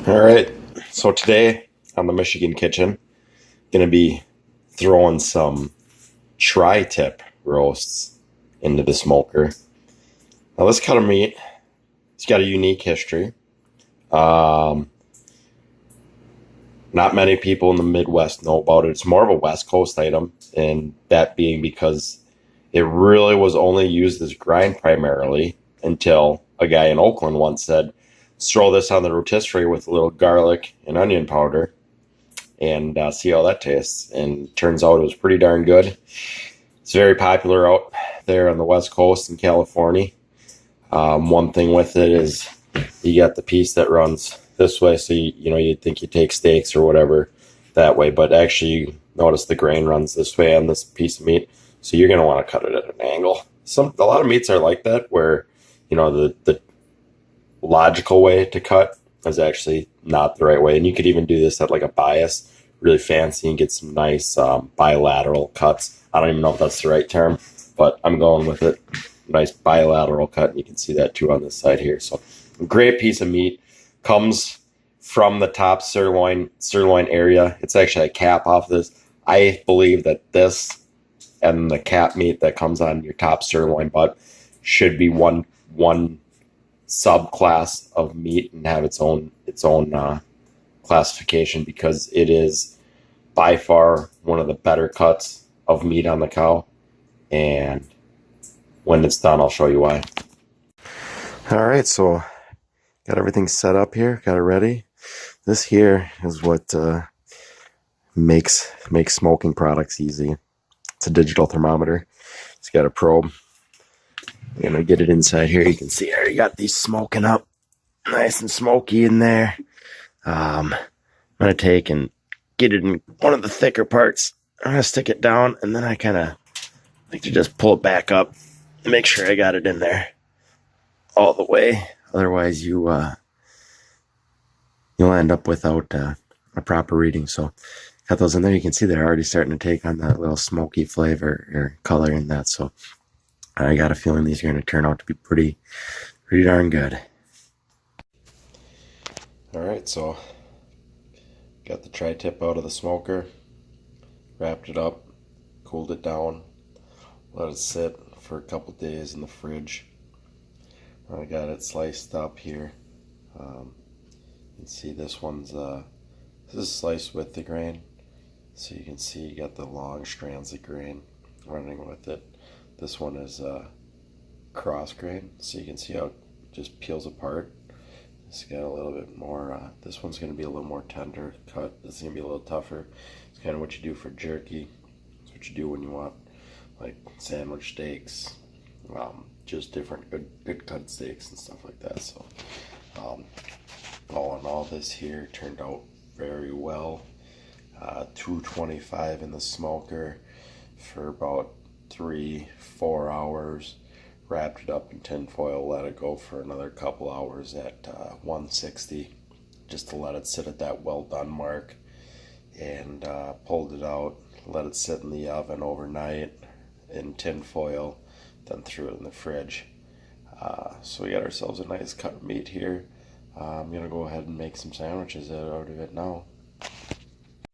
All right. So today on the Michigan Kitchen, gonna be throwing some tri-tip roasts into the smoker. Now this cut of meat, it's got a unique history. Um, Not many people in the Midwest know about it. It's more of a West Coast item, and that being because it really was only used as grind primarily until a guy in Oakland once said, "Let's throw this on the rotisserie with a little garlic and onion powder and see how that tastes." And turns out it was pretty darn good. It's very popular out there on the West Coast in California. One thing with it is you got the piece that runs this way, so you'd think you take steaks or whatever that way, but actually you notice the grain runs this way on this piece of meat, so you're going to want to cut it at an angle. A lot of meats are like that, where the logical way to cut is actually not the right way. And you could even do this at like a bias, really fancy, and get some nice bilateral cuts. I don't even know if that's the right term, but I'm going with it. Nice bilateral cut, and you can see that too on this side here. So great piece of meat. Comes from the top sirloin area. It's actually a cap off this. I believe that this and the cap meat that comes on your top sirloin butt should be one subclass of meat and have its own classification, because it is by far one of the better cuts of meat on the cow. And when it's done, I'll show you why. All right, so got everything set up here, got it ready. This here is what makes smoking products easy. It's a digital thermometer. It's got a probe. I'm gonna get it inside here. You can see I already got these smoking up, nice and smoky in there. I'm gonna take and get it in one of the thicker parts. I'm gonna stick it down, and then I kind of like to just pull it back up and make sure I got it in there all the way. Otherwise, you'll end up without a proper reading. So got those in there. You can see they're already starting to take on that little smoky flavor or color in that. So I got a feeling these are going to turn out to be pretty darn good. All right, so got the tri-tip out of the smoker, wrapped it up, cooled it down, let it sit for a couple days in the fridge. I got it sliced up here. You can see this is sliced with the grain, so you can see you got the long strands of grain running with it. This one is cross grain, so you can see how it just peels apart. It's got a little bit more. This one's going to be a little more tender cut. This is going to be a little tougher. It's kind of what you do for jerky. It's what you do when you want like sandwich steaks, just different good cut steaks and stuff like that. So all in all, this here turned out very well. 225 in the smoker for about 3-4 hours. Wrapped it up in tin foil, let it go for another couple hours at 160, just to let it sit at that well done mark, and pulled it out, let it sit in the oven overnight in tin foil, then threw it in the fridge. So we got ourselves a nice cut of meat here. I'm gonna go ahead and make some sandwiches out of it now.